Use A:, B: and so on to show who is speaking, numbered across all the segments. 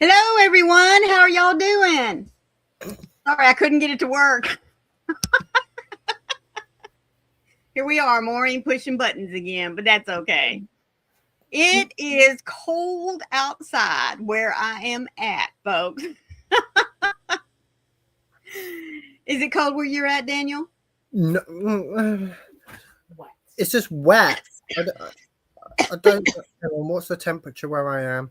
A: Hello, everyone. How are y'all doing? Sorry, I couldn't get it to work. Here we are, Maureen pushing buttons again, but that's okay. It is cold outside where I am at, folks. Is it cold where you're at, Daniel?
B: No, it's just wet. I don't know what's the temperature where I am.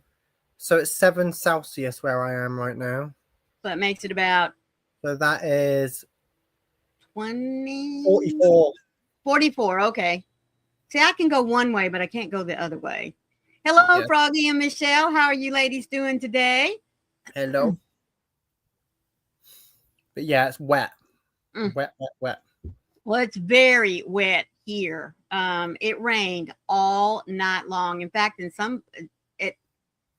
B: So it's 7 Celsius where I am right now.
A: So it makes it about
B: So that is
A: 20,
B: 44.
A: 44. Okay. See, I can go one way, but I can't go the other way. Hello,
B: Yeah.
A: Froggy and Michelle. How are you ladies doing today?
B: Hello. But yeah, it's wet.
A: Mm.
B: Wet.
A: Well, it's very wet here. It rained all night long. In fact, at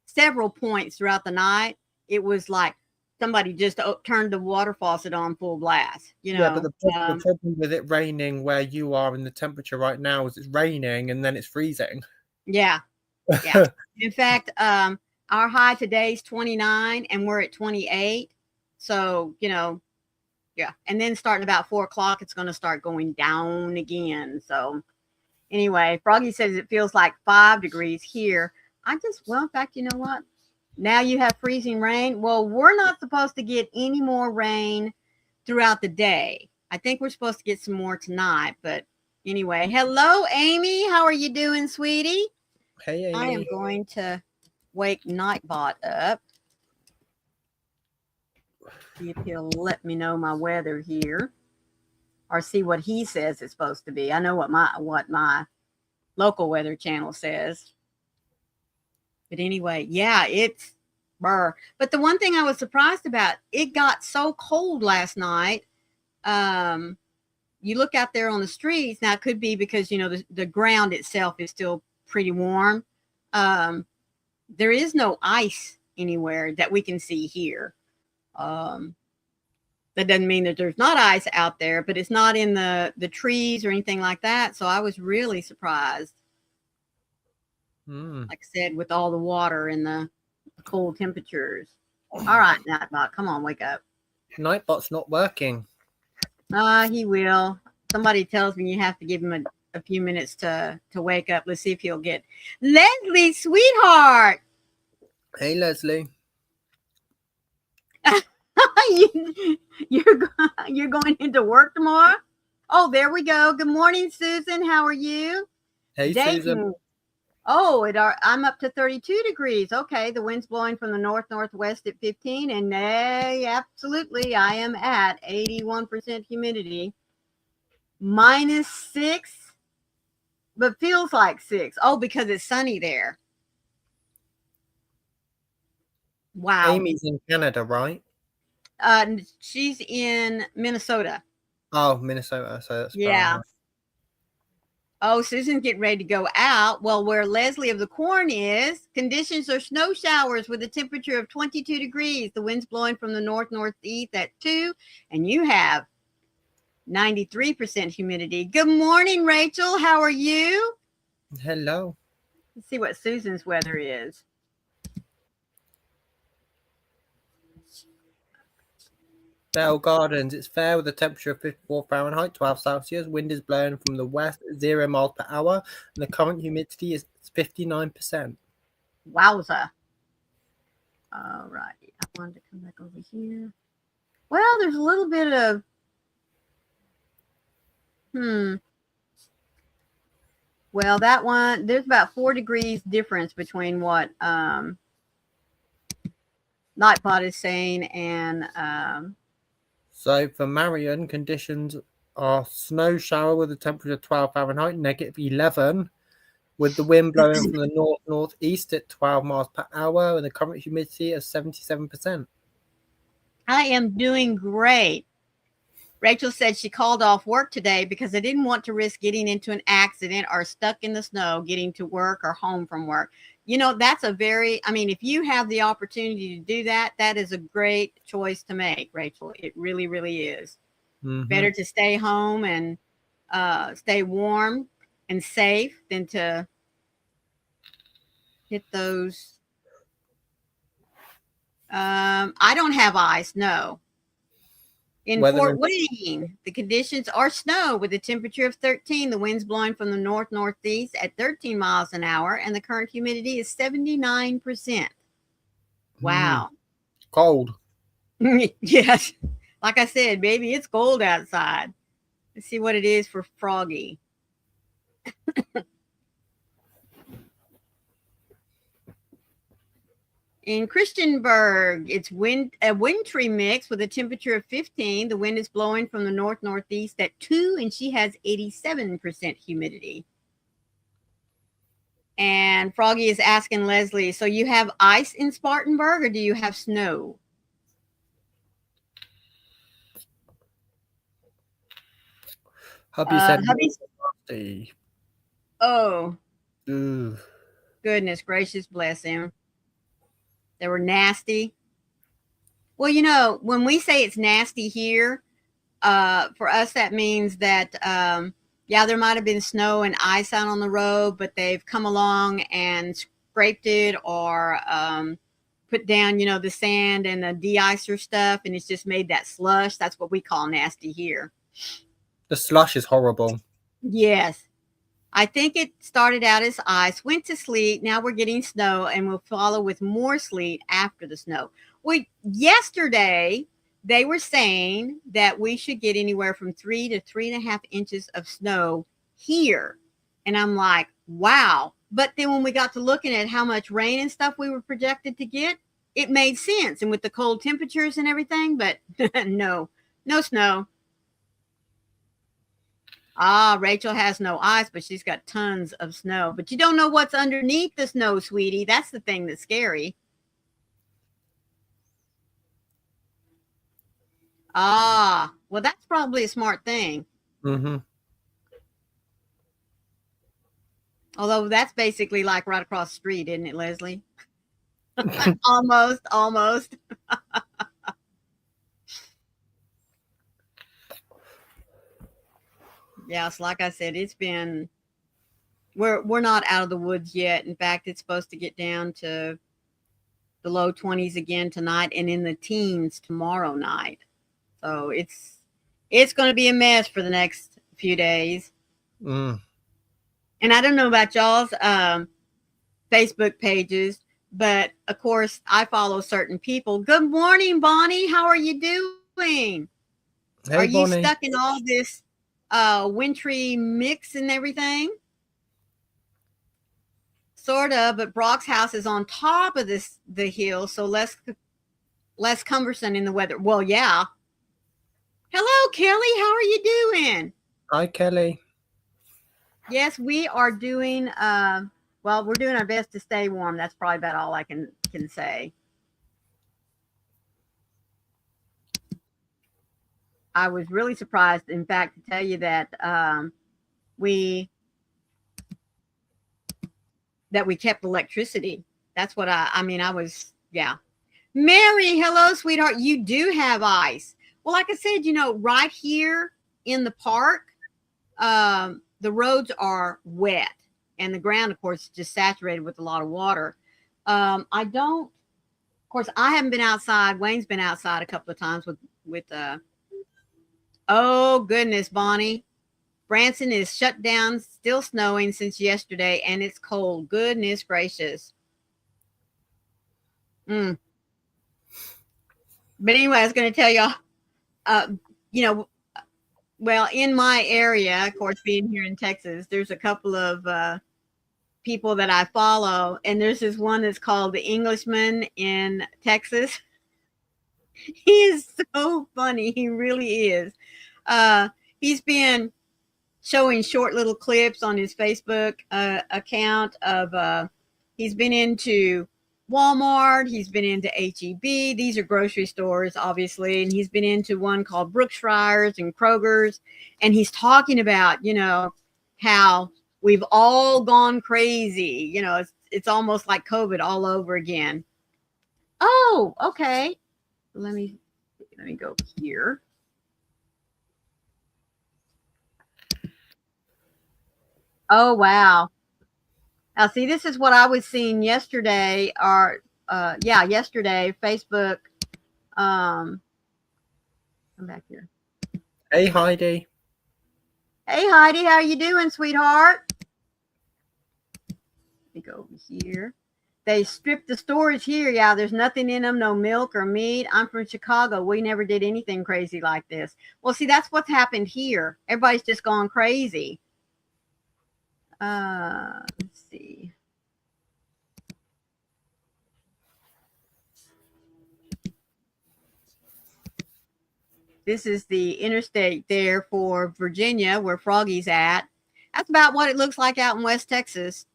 A: several points throughout the night, it was like somebody just turned the water faucet on full blast.
B: Yeah, but the problem with it raining where you are and the temperature right now is it's raining and then it's freezing.
A: Yeah. In fact, our high today is 29 and we're at 28. So, yeah. And then starting about 4 o'clock, it's going to start going down again. So, anyway, Froggy says it feels like 5 degrees here. In fact, you know what? Now you have freezing rain. Well, we're not supposed to get any more rain throughout the day. I think we're supposed to get some more tonight. But anyway, hello, Amy. How are you doing, sweetie?
B: Hey, Amy.
A: I am going to wake Nightbot up. See if he'll let me know my weather here, or see what he says it's supposed to be. I know what my local weather channel says. But anyway, yeah, it's burr. But the one thing I was surprised about, it got so cold last night. You look out there on the streets. Now, it could be because, the ground itself is still pretty warm. There is no ice anywhere that we can see here. That doesn't mean that there's not ice out there, but it's not in the trees or anything like that. So I was really surprised. Like I said, with all the water and the cold temperatures. All right, Nightbot, come on, wake up.
B: Nightbot's not working.
A: He will. Somebody tells me you have to give him a few minutes to wake up. Let's see if he'll get Leslie, sweetheart.
B: Hey, Leslie.
A: You're going into work tomorrow? Oh, there we go. Good morning, Susan. How are you?
B: Hey,
A: Dayton.
B: Susan.
A: Oh, I'm up to 32 degrees. Okay, the wind's blowing from the northwest at 15, and absolutely, I am at 81% humidity. -6, but feels like 6. Oh, because it's sunny there. Wow.
B: Amy's in Canada, right?
A: She's in Minnesota.
B: Oh, Minnesota. So that's
A: yeah. Oh, Susan's getting ready to go out. Well, where Leslie of the Corn is, conditions are snow showers with a temperature of 22 degrees. The wind's blowing from the northeast at 2, and you have 93% humidity. Good morning, Rachel. How are you?
B: Hello.
A: Let's see what Susan's weather is.
B: Bell Gardens. It's fair with a temperature of 54 Fahrenheit, 12 Celsius. Wind is blowing from the west, 0 miles per hour, and the current humidity is 59%.
A: Wowza. All right. I wanted to come back over here. Well, there's a little bit of Well, that one, there's about 4 degrees difference between what Nightbot is saying and
B: So for Marion, conditions are snow shower with a temperature of 12 Fahrenheit, -11, with the wind blowing from the northeast at 12 miles per hour, and the current humidity is 77%.
A: I am doing great. Rachel said she called off work today because I didn't want to risk getting into an accident or stuck in the snow getting to work or home from work. That's if you have the opportunity to do that, that is a great choice to make, Rachel. It really, really is. Mm-hmm. Better to stay home and stay warm and safe than to hit those I don't have ice. No. In
B: Weather
A: Fort
B: in
A: Wayne, the conditions are snow with a temperature of 13. The wind's blowing from the northeast at 13 miles an hour, and the current humidity is 79%. Wow.
B: cold.
A: Yes. Like I said, baby, it's cold outside. Let's see what it is for Froggy. In Christiansburg, it's a wintry mix with a temperature of 15. The wind is blowing from the northeast at 2, and she has 87% humidity. And Froggy is asking Leslie, so you have ice in Spartanburg or do you have snow?
B: Hubby said
A: Hubby,
B: nasty.
A: oh,
B: Ugh.
A: goodness gracious, bless him. They were nasty. Well, you know, when we say it's nasty here, for us, that means that, yeah, there might have been snow and ice out on the road, but they've come along and scraped it or put down, you know, the sand and the de-icer stuff, and it's just made that slush. That's what we call nasty here.
B: The slush is horrible.
A: Yes. I think it started out as ice, went to sleet. Now we're getting snow, and we'll follow with more sleet after the snow. Yesterday, they were saying that we should get anywhere from 3 to 3.5 inches of snow here. And I'm like, wow. But then when we got to looking at how much rain and stuff we were projected to get, it made sense. And with the cold temperatures and everything, but no snow. Ah, Rachel has no ice, but she's got tons of snow. But you don't know what's underneath the snow, sweetie. That's the thing that's scary. Ah, well, that's probably a smart thing.
B: Mm-hmm.
A: Although that's basically like right across the street, isn't it, Leslie? Almost. Yes, like I said, it's been we're not out of the woods yet. In fact, it's supposed to get down to the low 20s again tonight and in the teens tomorrow night. So it's going to be a mess for the next few days.
B: Mm.
A: And I don't know about y'all's Facebook pages, but of course I follow certain people. Good morning, Bonnie. How are you doing?
B: Hey,
A: Are you
B: Bonnie.
A: stuck in all this wintry mix and everything? Sort of, but Brock's house is on top of the hill, so less cumbersome in the weather. Well, yeah. Hello, Kelly. How are you doing?
B: Hi, Kelly.
A: Yes, we are doing. Well, we're doing our best to stay warm. That's probably about all I can say. I was really surprised, in fact, to tell you that we kept electricity. That's what I mean. I was, yeah. Mary, hello, sweetheart. You do have ice. Well, like I said, you know, right here in the park, the roads are wet, and the ground, of course, is just saturated with a lot of water. I don't, of course, I haven't been outside. Wayne's been outside a couple of times with. Oh goodness, Bonnie. Branson is shut down, still snowing since yesterday, and it's cold. Goodness gracious. Mm. But anyway, I was going to tell y'all, you know, well, in my area, of course, being here in Texas, there's a couple of people that I follow, and there's this one that's called the Englishman in Texas. He is so funny. He really is. He's been showing short little clips on his Facebook account of he's been into Walmart, he's been into HEB. These are grocery stores, obviously, and he's been into one called Brookshires and Kroger's, and he's talking about, you know, how we've all gone crazy. You know, it's almost like COVID all over again. Oh, okay. Let me go here. Oh wow. Now, see, this is what I was seeing yesterday, or yesterday, Facebook. Come back here.
B: Hey, Heidi.
A: Hey, Heidi, how you doing, sweetheart? Let me go over here. They stripped the stores here. Yeah, there's nothing in them, no milk or meat. I'm from Chicago. We never did anything crazy like this. Well, see, that's what's happened here. Everybody's just gone crazy. Let's see. This is the interstate there for Virginia, where Froggy's at. That's about what it looks like out in West Texas.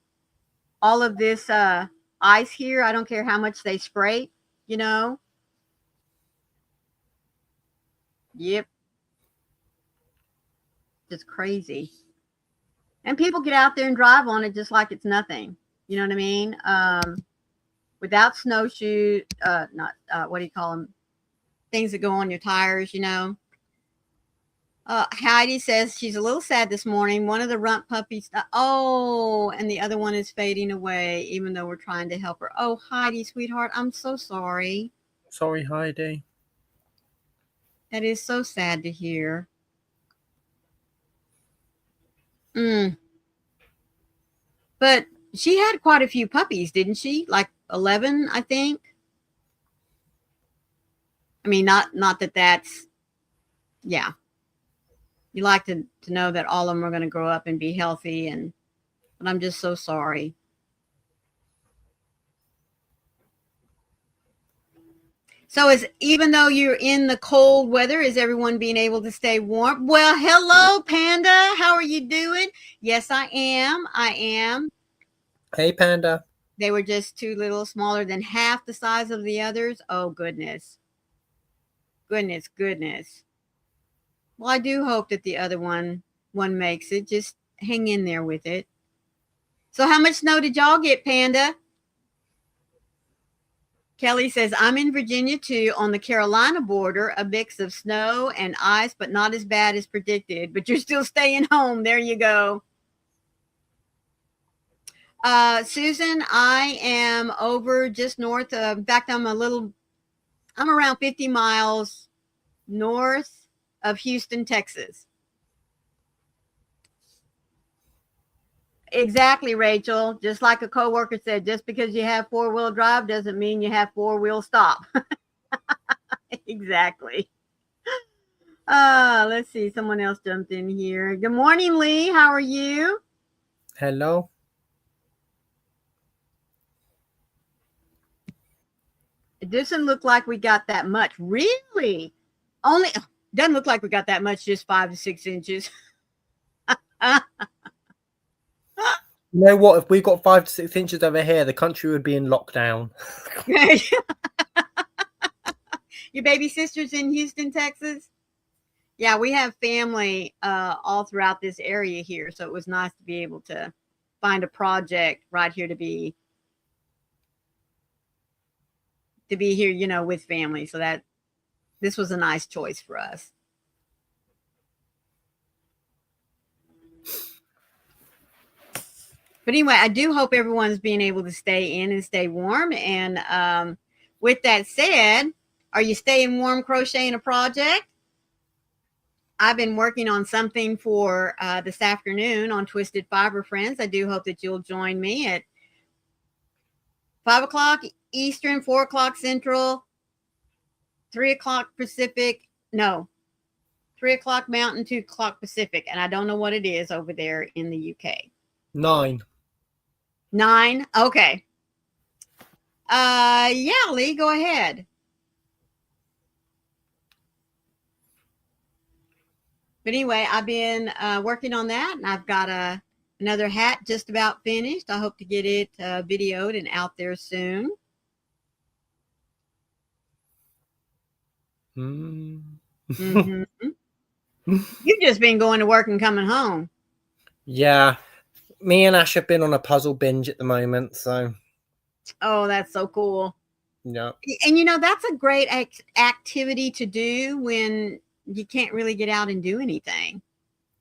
A: All of this ice here, I don't care how much they scrape, you know. Yep. Just crazy. And people get out there and drive on it just like it's nothing. You know what I mean? Without snowshoe, what do you call them? Things that go on your tires, you know. Heidi says she's a little sad this morning. One of the rump puppies, and the other one is fading away, even though we're trying to help her. Oh, Heidi, sweetheart, I'm so sorry.
B: Sorry, Heidi.
A: That is so sad to hear. But she had quite a few puppies, didn't she? Like 11, I think. I mean, not that that's, yeah. You like to know that all of them are going to grow up and be healthy, but I'm just so sorry. So even though you're in the cold weather, is everyone being able to stay warm? Well, hello, Panda. How are you doing? Yes, I am.
B: Hey, Panda.
A: They were just too little, smaller than half the size of the others. Oh, goodness. Goodness. Well, I do hope that the other one makes it. Just hang in there with it. So how much snow did y'all get, Panda? Kelly says, I'm in Virginia too, on the Carolina border, a mix of snow and ice, but not as bad as predicted. But you're still staying home. There you go. Susan, I am over just north of, in fact, I'm around 50 miles north of Houston, Texas. Exactly, Rachel. Just like a coworker said, just because you have four-wheel drive doesn't mean you have four-wheel stop. Exactly. Let's see. Someone else jumped in here. Good morning, Lee. How are you?
B: Hello.
A: It doesn't look like we got that much. Really? Doesn't look like we got that much, just 5 to 6 inches.
B: You know what? If we got 5 to 6 inches over here, the country would be in lockdown.
A: Your baby sister's in Houston, Texas? Yeah, we have family all throughout this area here, so it was nice to be able to find a project right here to be here, you know, with family. So that this was a nice choice for us. But anyway, I do hope everyone's being able to stay in and stay warm. And with that said, are you staying warm crocheting a project? I've been working on something for this afternoon on Twisted Fiber Friends. I do hope that you'll join me at 5 o'clock Eastern, 4 o'clock Central, 3 o'clock Pacific. No, 3 o'clock Mountain, 2 o'clock Pacific. And I don't know what it is over there in the UK.
B: 9.
A: 9? Okay. Yeah, Lee, go ahead. But anyway, I've been working on that, and I've got another hat just about finished. I hope to get it videoed and out there soon. Mm-hmm. You've just been going to work and coming home.
B: Yeah. Me and Ash have been on a puzzle binge at the moment, so.
A: Oh, that's so cool.
B: Yeah.
A: And, you know, that's a great activity to do when you can't really get out and do anything.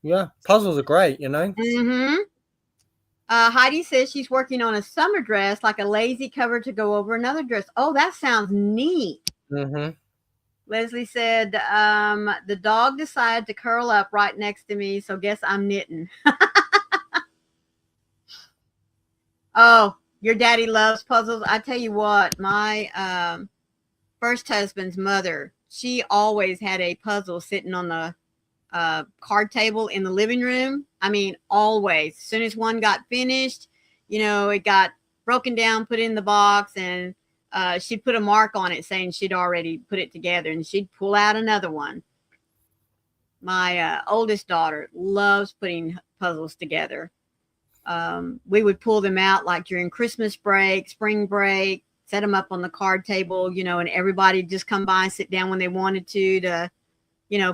B: Yeah, puzzles are great, you know.
A: Mm-hmm. Heidi says she's working on a summer dress, like a lazy cover to go over another dress. Oh, that sounds neat.
B: Mm-hmm.
A: Leslie said, the dog decided to curl up right next to me, so guess I'm knitting. Oh, your daddy loves puzzles. I tell you what, my first husband's mother, she always had a puzzle sitting on the card table in the living room. I mean, always. As soon as one got finished, it got broken down, put in the box, and she'd put a mark on it saying she'd already put it together, and she'd pull out another one. My oldest daughter loves putting puzzles together. We would pull them out like during Christmas break, spring break, set them up on the card table, and everybody just come by and sit down when they wanted to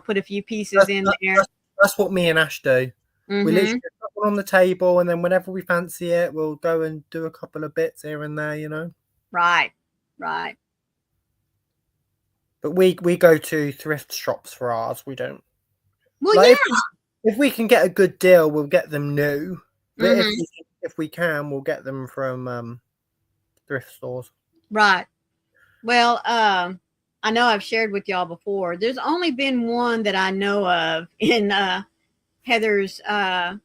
A: put a few pieces in there.
B: That's what me and Ash do.
A: Mm-hmm.
B: We literally put one on the table, and then whenever we fancy it, we'll go and do a couple of bits here and there,
A: Right.
B: But we go to thrift shops for ours. We don't.
A: Well, yeah.
B: If we can get a good deal, we'll get them new. But if we can, we'll get them from thrift stores.
A: Right. Well, I know I've shared with y'all before. There's only been one that I know of in Heather's that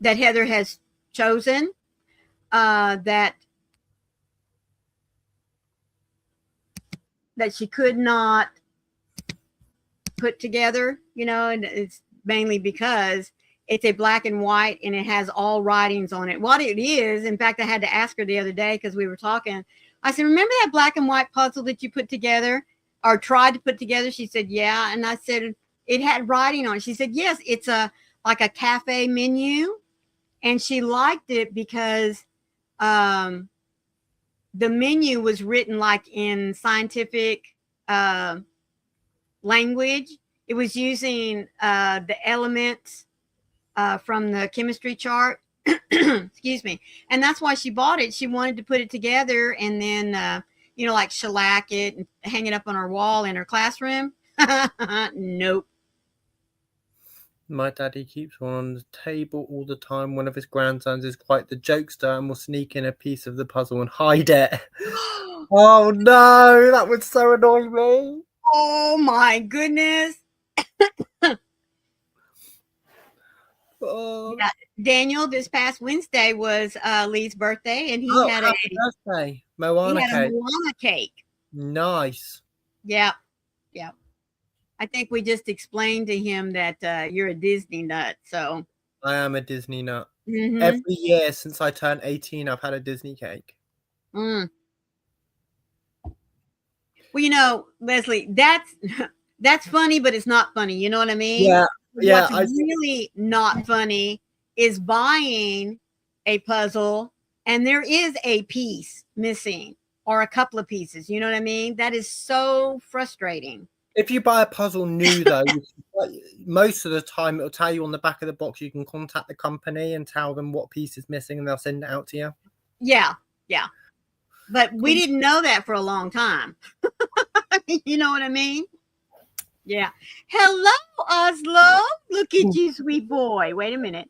A: that Heather has chosen that she could not put together, and it's mainly because it's a black and white and it has all writings on it. What it is, in fact, I had to ask her the other day because we were talking. I said, remember that black and white puzzle that you put together or tried to put together? She said, yeah. And I said, it had writing on it. She said, yes, it's like a cafe menu. And she liked it because the menu was written like in scientific language. It was using the elements from the chemistry chart. Excuse me. And that's why she bought it. She wanted to put it together and then, like shellac it and hang it up on her wall in her classroom. Nope.
B: My daddy keeps one on the table all the time. One of his grandsons is quite the jokester and will sneak in a piece of the puzzle and hide it. Oh no, that would so annoy me.
A: Oh my goodness.
B: Oh.
A: Yeah. Daniel, this past Wednesday was Lee's birthday, and he had
B: happy birthday. Moana cake.
A: Moana cake.
B: Nice.
A: Yeah. I think we just explained to him that you're a Disney nut. So
B: I am a Disney nut.
A: Mm-hmm.
B: Every year since I turned 18, I've had a Disney cake.
A: Mm. Well, Leslie, that's funny, but it's not funny. You know what I mean?
B: Yeah.
A: What's really not funny is buying a puzzle and there is a piece missing or a couple of pieces. You know what I mean? That is so frustrating.
B: If you buy a puzzle new, though, most of the time it'll tell you on the back of the box you can contact the company and tell them what piece is missing and they'll send it out to you. Yeah.
A: But we didn't know that for a long time. You know what I mean? Yeah. Hello, Oslo. Look at you, sweet boy. Wait a minute.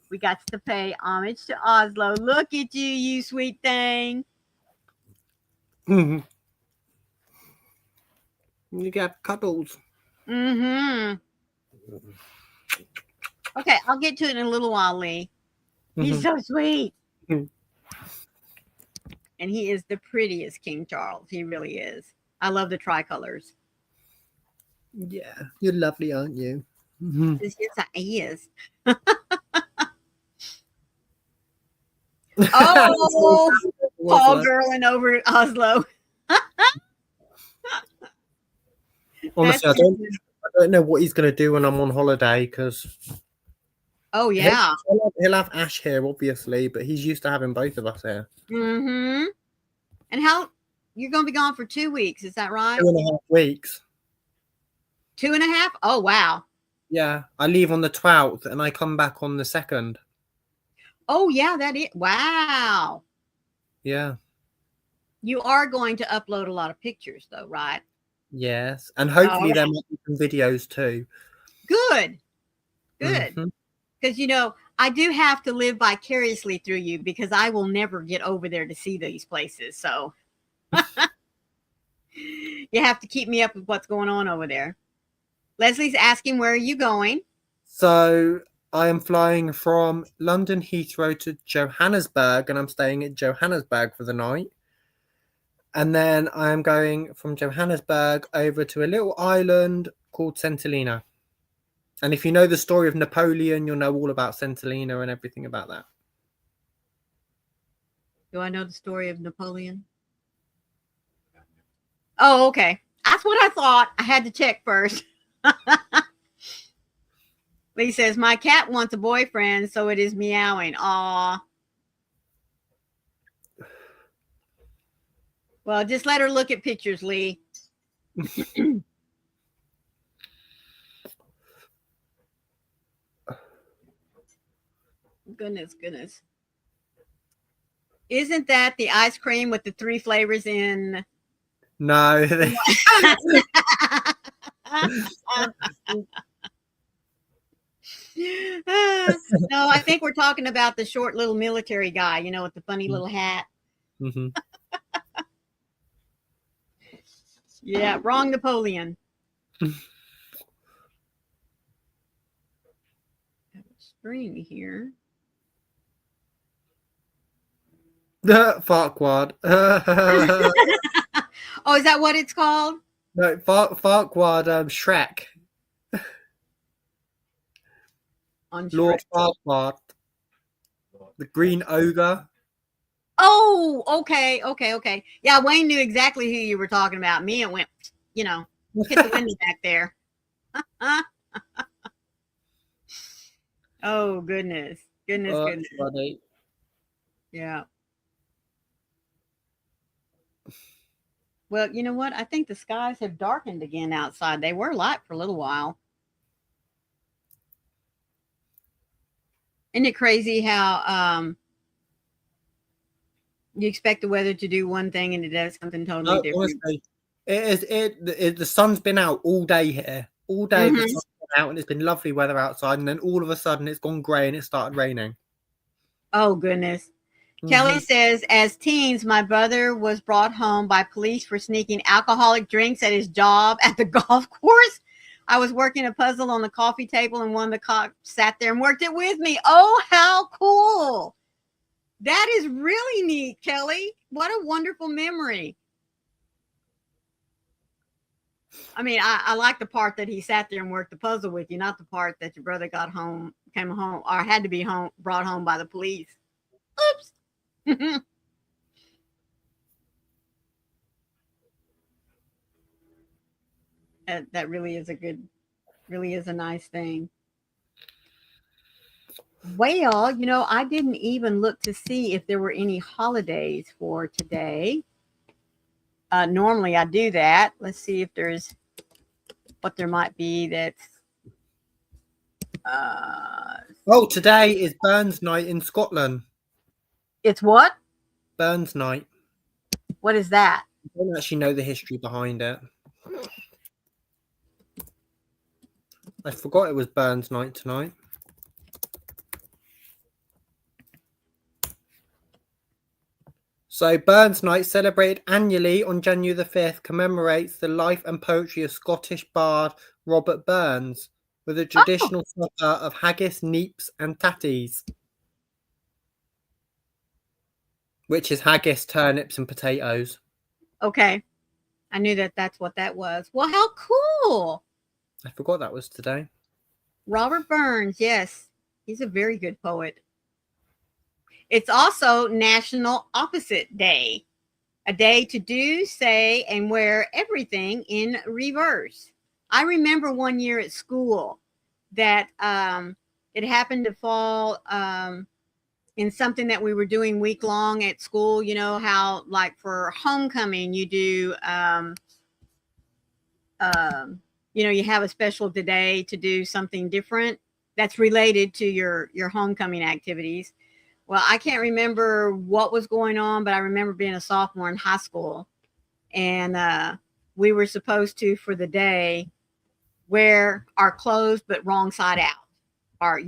A: We got to pay homage to Oslo. Look at you, you sweet thing.
B: Mm-hmm. You got cuddles.
A: Mm-hmm. Okay, I'll get to it in a little while, Lee. He's so sweet. And he is the prettiest King Charles. He really is. I love the tricolors.
B: Yeah, you're lovely, aren't you? Mm-hmm.
A: Yes, I is. Oh, Paul girling over at Oslo.
B: Honestly, I don't know what he's going to do when I'm on holiday because.
A: Oh yeah,
B: he'll have Ash here, obviously, but he's used to having both of us here.
A: Mm-hmm. And how you're going to be gone for 2 weeks? Is that right?
B: 2.5 weeks.
A: 2.5? Oh wow.
B: Yeah, I leave on the 12th and I come back on the 2nd.
A: Oh yeah, that is wow.
B: Yeah.
A: You are going to upload a lot of pictures, though, right?
B: Yes, and
A: Oh,
B: hopefully there might be some videos too.
A: good. Good.
B: Mhm.
A: Because, you know, I do have to live vicariously through you because I will never get over there to see these places. So you have to keep me up with what's going on over there. Leslie's asking, where are you going?
B: So I am flying from London Heathrow to Johannesburg, and I'm staying at Johannesburg for the night. And then I am going from Johannesburg over to a little island called St Helena. And if you know the story of Napoleon, you'll know all about St Helena and everything about that.
A: Do I know the story of Napoleon? Oh, okay. That's what I thought. I had to check first. Lee says, my cat wants a boyfriend, so it is meowing. Aw. Well, just let her look at pictures, Lee. Goodness. Isn't that the ice cream with the 3 flavors in?
B: No.
A: No, I think we're talking about the short little military guy, you know, with the funny little hat.
B: Mm-hmm.
A: Yeah, wrong Napoleon. Screen here.
B: Farquaad.
A: Oh, is that what it's called?
B: No, Farquaad, Shrek.
A: On Shrek.
B: Lord Farquaad. The Green Ogre.
A: Oh, okay. Yeah, Wayne knew exactly who you were talking about. Me, it went, you know, hit the window back there. Oh, goodness. Goodness.
B: Funny.
A: Yeah. Well, you know what? I think the skies have darkened again outside. They were light for a little while. Isn't it crazy how you expect the weather to do one thing and it does something totally different?
B: Honestly, the sun's been out all day here. All day the sun's been out and it's been lovely weather outside, and then all of a sudden it's gone grey and it started raining.
A: Oh, goodness. Kelly says, as teens, my brother was brought home by police for sneaking alcoholic drinks at his job at the golf course. I was working a puzzle on the coffee table and one of the cops sat there and worked it with me. Oh, how cool. That is really neat, Kelly. What a wonderful memory. I mean, I like the part that he sat there and worked the puzzle with you, not the part that your brother came home, or had to be brought home by the police. Oops. That really is a nice thing. Well, you know, I didn't even look to see if there were any holidays for today. Normally I do that. Let's see if there's what there might be that's
B: today is Burns Night in Scotland.
A: It's what?
B: Burns Night.
A: What is that?
B: I don't actually know the history behind it. I forgot it was Burns Night tonight. So Burns Night, celebrated annually on January the 5th, commemorates the life and poetry of Scottish bard Robert Burns, with a traditional supper of haggis, neeps and tatties, which is haggis, turnips and potatoes.
A: Okay. I knew that's what that was. Well, how cool.
B: I forgot that was today.
A: Robert Burns, yes. He's a very good poet. It's also National Opposite Day, a day to do, say, and wear everything in reverse. I remember one year at school that it happened to fall in something that we were doing week long at school. You know how, like, for homecoming, you do, you know, you have a special day to do something different that's related to your homecoming activities. Well, I can't remember what was going on, but I remember being a sophomore in high school, and we were supposed to, for the day, wear our clothes but wrong side out, or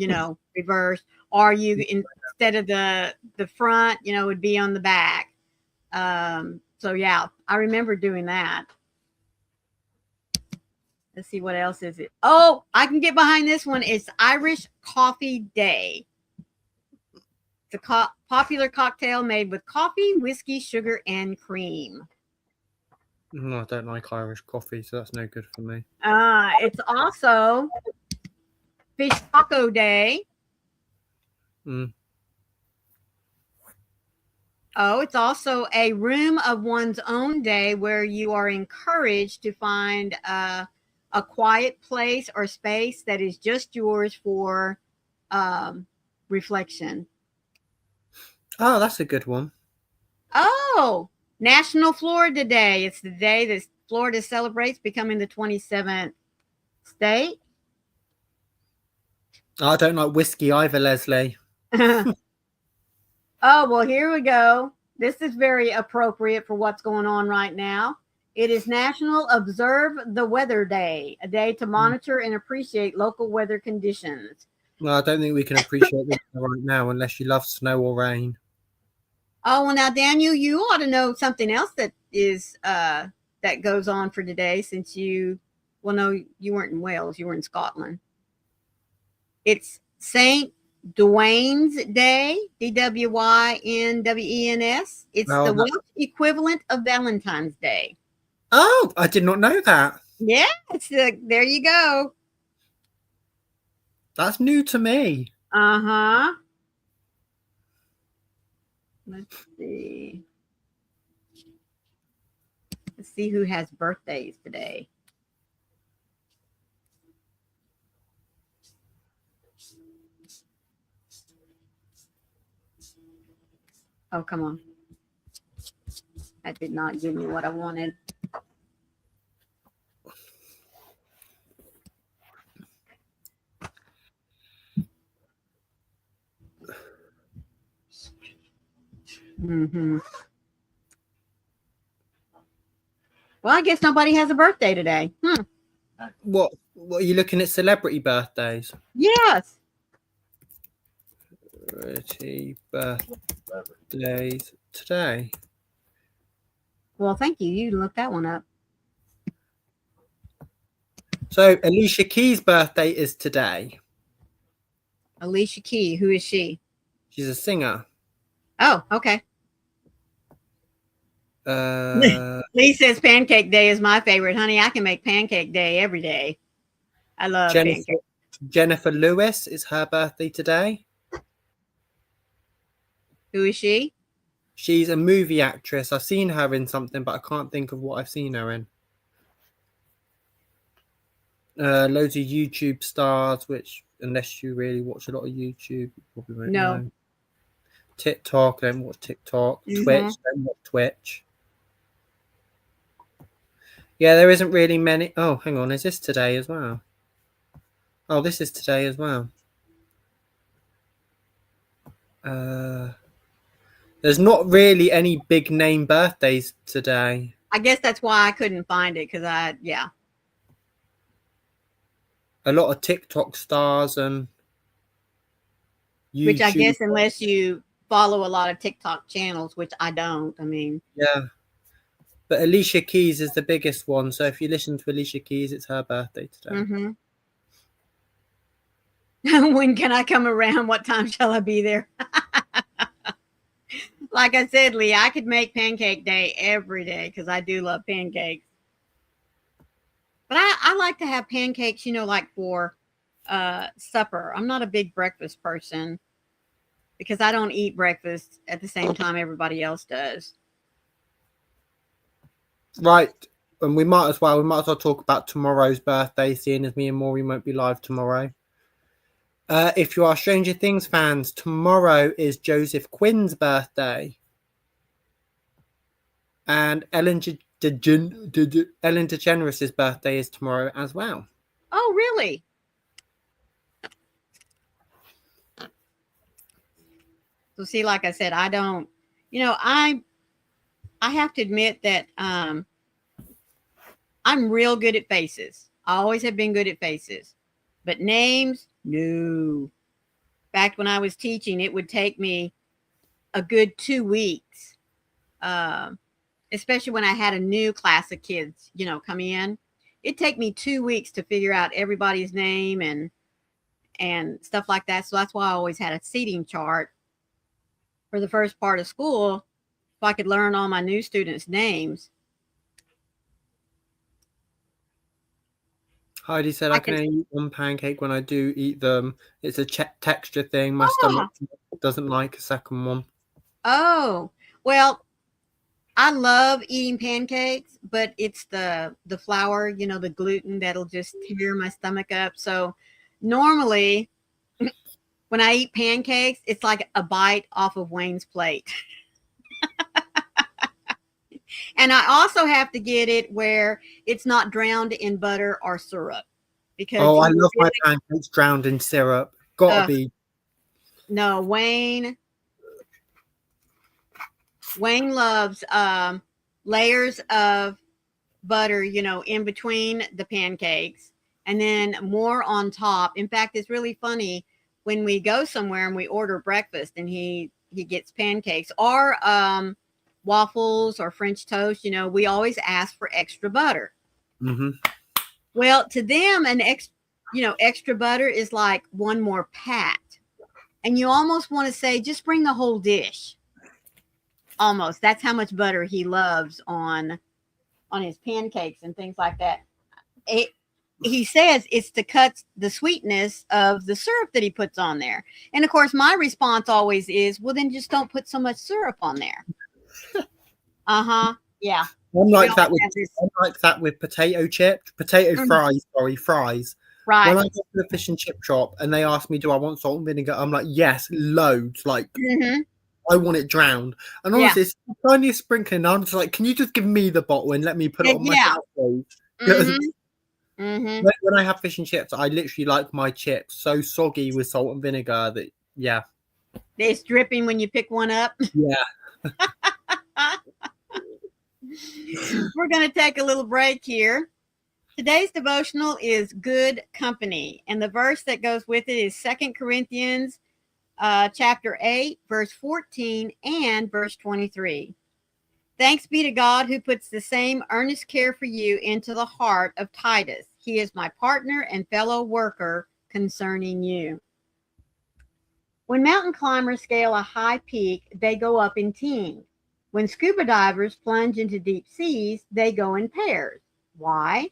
A: reverse, or you, instead of the front, would be on the back. So yeah, I remember doing that. Let's see, what else is it? Oh, I can get behind this one. It's Irish Coffee Day. It's a popular cocktail made with coffee, whiskey, sugar, and cream.
B: No, I don't like Irish coffee, so that's no good for me.
A: It's also Fish Taco Day.
B: Mm.
A: Oh, it's also a room of one's own day where you are encouraged to find a quiet place or space that is just yours for reflection.
B: Oh, that's a good one.
A: Oh, National Florida Day. It's the day that Florida celebrates becoming the 27th state.
B: I don't like whiskey either, Leslie.
A: Oh, well, here we go. This is very appropriate for what's going on right now. It is National Observe the Weather Day, a day to monitor and appreciate local weather conditions.
B: Well, I don't think we can appreciate the weather right now unless you love snow or rain.
A: Oh, well, now, Daniel, you ought to know something else that is that goes on for today, since no, you weren't in Wales, you were in Scotland. It's St. Dwayne's Day, Dwynwens. It's the Welsh equivalent of Valentine's Day.
B: Oh, I did not know that.
A: Yeah, there you go.
B: That's new to me.
A: Uh-huh. Let's see. Let's see who has birthdays today. Oh, come on. That did not give me what I wanted. Mm-hmm. Well, I guess nobody has a birthday today.
B: What are you looking at? Celebrity birthdays?
A: Yes.
B: Celebrity birthdays today.
A: Well, thank you. You looked that one up.
B: So Alicia Keys' birthday is today.
A: Alicia Key. Who is she?
B: She's a singer.
A: Oh, okay. Lee says Pancake Day is my favorite. Honey, I can make Pancake Day every day. I love pancake.
B: Jennifer Lewis is her birthday today.
A: Who is she?
B: She's a movie actress. I've seen her in something, but I can't think of what I've seen her in. Loads of YouTube stars, which, unless you really watch a lot of YouTube, you probably won't know. TikTok, don't watch TikTok. Mm-hmm. Twitch, don't watch Twitch. Yeah, there isn't really many. Oh, hang on. Is this today as well? Oh, this is today as well. There's not really any big name birthdays today.
A: I guess that's why I couldn't find it, because
B: a lot of TikTok stars and YouTube.
A: Which I guess, unless you follow a lot of TikTok channels, which I don't. I mean,
B: yeah. But Alicia Keys is the biggest one. So if you listen to Alicia Keys, it's her birthday today.
A: Mm-hmm. When can I come around? What time shall I be there? Like I said, Lee, I could make Pancake Day every day because I do love pancakes. But I like to have pancakes, like for supper. I'm not a big breakfast person because I don't eat breakfast at the same time everybody else does.
B: Right. And we might as well talk about tomorrow's birthday, seeing as me and Maureen won't be live tomorrow. If you are Stranger Things fans, tomorrow is Joseph Quinn's birthday. And Ellen DeGeneres' birthday is tomorrow as well.
A: Oh, really? So see, like I said, I don't, I have to admit that I'm real good at faces. I always have been good at faces. But names, no. Back when I was teaching, it would take me a good 2 weeks, uh, especially when I had a new class of kids, come in. It'd take me 2 weeks to figure out everybody's name and stuff like that. So that's why I always had a seating chart for the first part of school, so I could learn all my new students' names.
B: Heidi said I can only eat one pancake. When I do eat them, it's a texture thing. My stomach doesn't like a second one.
A: Oh, well, I love eating pancakes, but it's the flour, the gluten that'll just tear my stomach up. So normally when I eat pancakes, it's like a bite off of Wayne's plate. And I also have to get it where it's not drowned in butter or syrup. Because
B: I love my pancakes drowned in syrup. Gotta be.
A: No, Wayne loves layers of butter, in between the pancakes, and then more on top. In fact, it's really funny when we go somewhere and we order breakfast and he gets pancakes or waffles or French toast. We always ask for extra butter.
B: Mm-hmm.
A: Well, to them, extra butter is like one more pat, and you almost want to say, just bring the whole dish. Almost. That's how much butter he loves on his pancakes and things like that. He says it's to cut the sweetness of the syrup that he puts on there. And of course, my response always is, well, then just don't put so much syrup on there. Yeah.
B: I'm like that with potato chips, fries. Fries.
A: Right.
B: When I go to the fish and chip shop and they ask me, do I want salt and vinegar? I'm like, yes, loads. Like, I want it drowned. And honestly, it's the tiniest sprinkling. I'm just like, can you just give me the bottle and let me put it on my salad? When I have fish and chips, I literally like my chips so soggy with salt and vinegar that,
A: it's dripping when you pick one up.
B: Yeah.
A: We're going to take a little break here. Today's devotional is good company, and the verse that goes with it is 2 Corinthians chapter 8, verse 14 and verse 23. Thanks be to God who puts the same earnest care for you into the heart of Titus. He is my partner and fellow worker concerning you. When mountain climbers scale a high peak, they go up in teams. When scuba divers plunge into deep seas, they go in pairs. Why?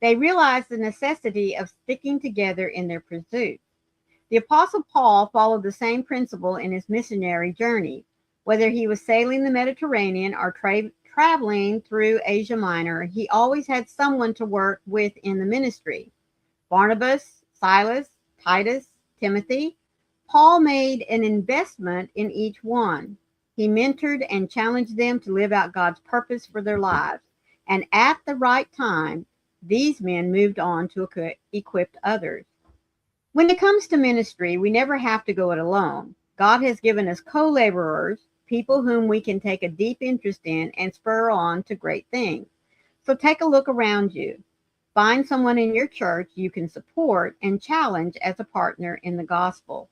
A: They realize the necessity of sticking together in their pursuit. The Apostle Paul followed the same principle in his missionary journey. Whether he was sailing the Mediterranean or traveling through Asia Minor, he always had someone to work with in the ministry. Barnabas, Silas, Titus, Timothy. Paul made an investment in each one. He mentored and challenged them to live out God's purpose for their lives. And at the right time, these men moved on to equip others. When it comes to ministry, we never have to go it alone. God has given us co-laborers, people whom we can take a deep interest in and spur on to great things. So take a look around you. Find someone in your church you can support and challenge as a partner in the gospel.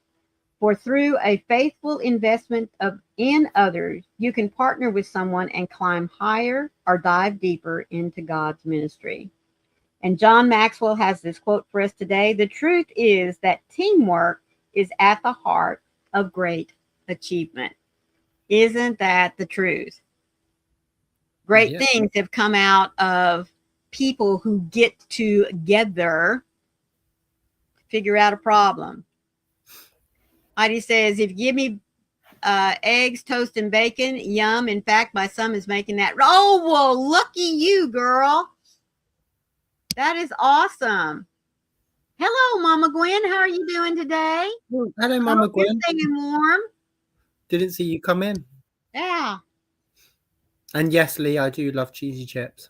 A: For through a faithful investment in others, you can partner with someone and climb higher or dive deeper into God's ministry. And John Maxwell has this quote for us today. The truth is that teamwork is at the heart of great achievement. Isn't that the truth? Great things have come out of people who get together to figure out a problem. Heidi says, if you give me eggs, toast, and bacon, yum. In fact, my son is making that. Oh, well, lucky you, girl. That is awesome. Hello, Mama Gwen. How are you doing today?
B: Hello, Mama Gwen.
A: You're staying warm.
B: Didn't see you come in.
A: Yeah.
B: And yes, Lee, I do love cheesy chips.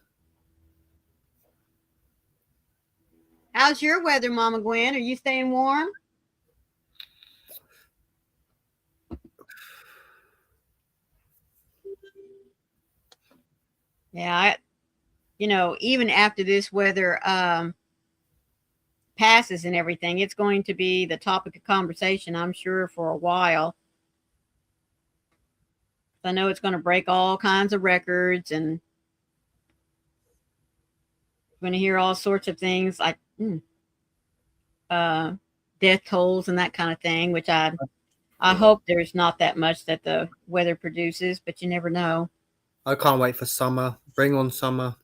A: How's your weather, Mama Gwen? Are you staying warm? Yeah, even after this weather passes and everything, it's going to be the topic of conversation, I'm sure, for a while. I know it's going to break all kinds of records, and we're going to hear all sorts of things like death tolls and that kind of thing, which I hope there's not that much that the weather produces, but you never know.
B: I can't wait for summer. Bring on summer.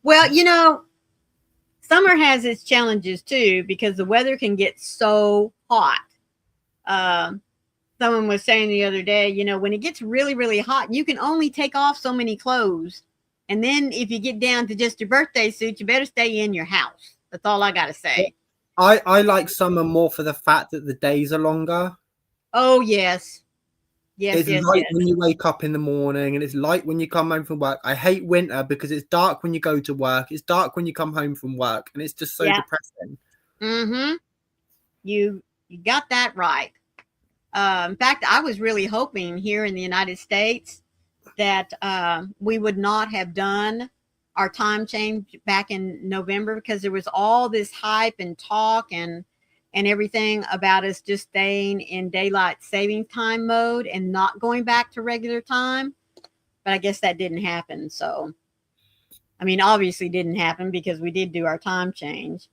A: Well, summer has its challenges too, because the weather can get so hot. Someone was saying the other day, when it gets really, really hot, you can only take off so many clothes. And then if you get down to just your birthday suit, you better stay in your house. That's all I got to say.
B: I like summer more for the fact that the days are longer.
A: Oh, yes.
B: It's light when you wake up in the morning, and it's light when you come home from work. I hate winter because it's dark when you go to work. It's dark when you come home from work, and it's just so depressing.
A: Mm-hmm. You got that right. In fact, I was really hoping here in the United States that we would not have done our time change back in November, because there was all this hype and talk and everything about us just staying in daylight saving time mode and not going back to regular time. But I guess that didn't happen. So, I mean, obviously didn't happen because we did do our time change.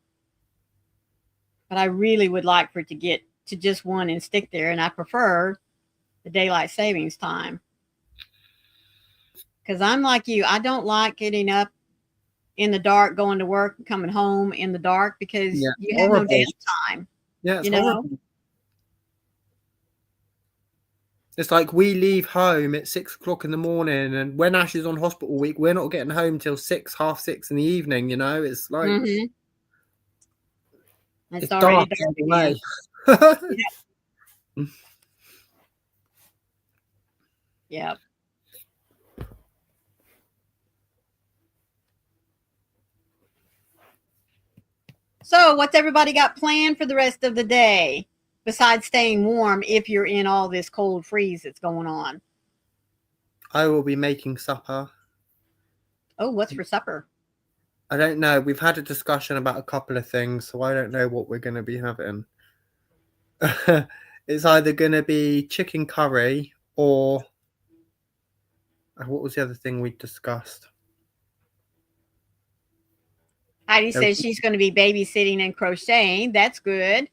A: But I really would like for it to get to just one and stick there. And I prefer the daylight savings time. Because I'm like you, I don't like getting up in the dark, going to work, and coming home in the dark, because you have no downtime.
B: Yeah, it's horrible. It's like we leave home at 6 o'clock in the morning, and when Ash is on hospital week, we're not getting home till 6, half 6 in the evening. It's like
A: it's already dark
B: away.
A: Yep. So, what's everybody got planned for the rest of the day besides staying warm if you're in all this cold freeze that's going on?
B: I will be making supper.
A: Oh, what's for supper?
B: I don't know. We've had a discussion about a couple of things, so I don't know what we're going to be having. It's either going to be chicken curry or what was the other thing we discussed?
A: Heidi says she's going to be babysitting and crocheting. That's good.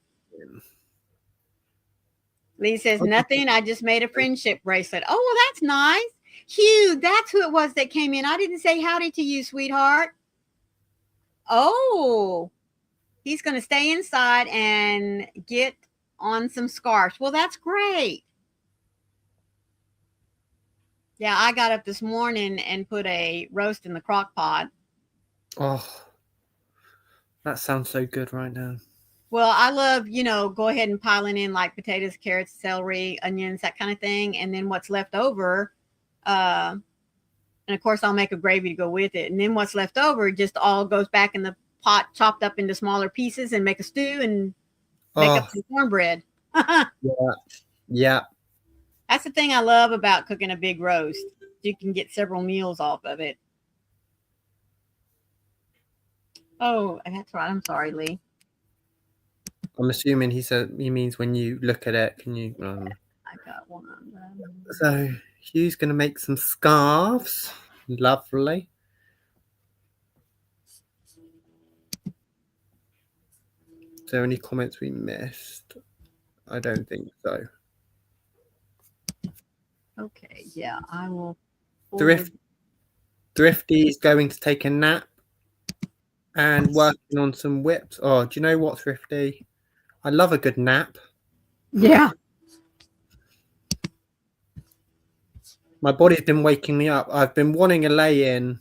A: Lee says, nothing. I just made a friendship bracelet. Oh, well, that's nice. Hugh, that's who it was that came in. I didn't say howdy to you, sweetheart. Oh, he's going to stay inside and get on some scarves. Well, that's great. Yeah, I got up this morning and put a roast in the crock pot.
B: Oh, that sounds so good right now.
A: Well, I love, go ahead and piling in like potatoes, carrots, celery, onions, that kind of thing. And then what's left over, and of course I'll make a gravy to go with it. And then what's left over just all goes back in the pot, chopped up into smaller pieces, and make a stew and make up some cornbread.
B: Yeah.
A: That's the thing I love about cooking a big roast. You can get several meals off of it. Oh, that's right. I'm sorry, Lee.
B: I'm assuming he means when you look at it, can you?
A: I got one.
B: So Hugh's going to make some scarves. Lovely. Is there any comments we missed? I don't think so.
A: Okay, yeah, I will.
B: Thrifty is going to take a nap and working on some whips. Oh, do you know what, Thrifty? I love a good nap.
A: Yeah.
B: My body's been waking me up. I've been wanting a lay-in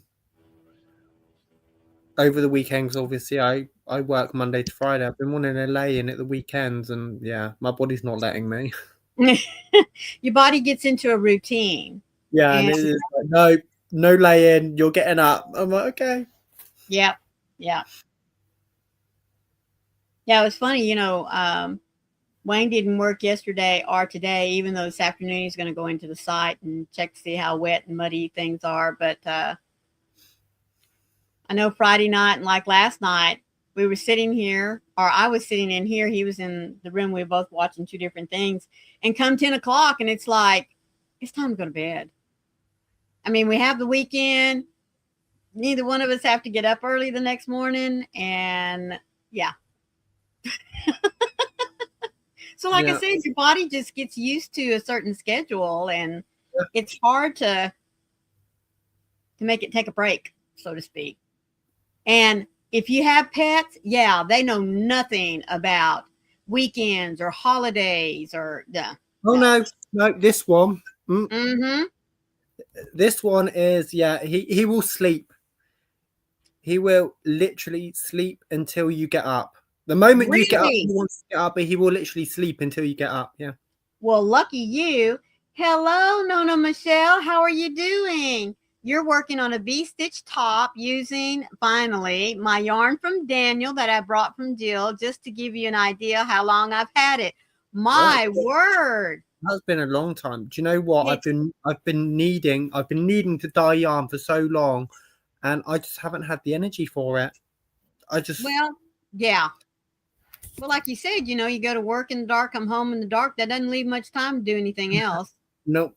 B: over the weekends. Obviously, I work Monday to Friday. I've been wanting a lay-in at the weekends, and yeah, my body's not letting me.
A: Your body gets into a routine.
B: Yeah, and it is like, no lay-in. You're getting up. I'm like, okay.
A: Yeah, it was funny, Wayne didn't work yesterday or today, even though this afternoon he's going to go into the site and check to see how wet and muddy things are. But I know Friday night and like last night, we were sitting here, or I was sitting in here. He was in the room. We were both watching two different things. And come 10 o'clock, and it's like, it's time to go to bed. I mean, we have the weekend. Neither one of us have to get up early the next morning. And yeah. So like I said, your body just gets used to a certain schedule, and it's hard to make it take a break, so to speak. And if you have pets, yeah, they know nothing about weekends or holidays or
B: no, this one.
A: Mm-hmm.
B: This one is, he will sleep. He will literally sleep until you get up. The moment you get up, he wants to get up, but he will literally sleep until you get up. Yeah.
A: Well, lucky you. Hello, Nona Michelle. How are you doing? You're working on a V-stitch top using, finally, my yarn from Daniel that I brought from Jill, just to give you an idea how long I've had it. My word.
B: That's been a long time. Do you know what? I've been needing to dye yarn for so long, and I just haven't had the energy for it.
A: Well, yeah. Well, like you said, you go to work in the dark, come home in the dark. That doesn't leave much time to do anything else.
B: Nope.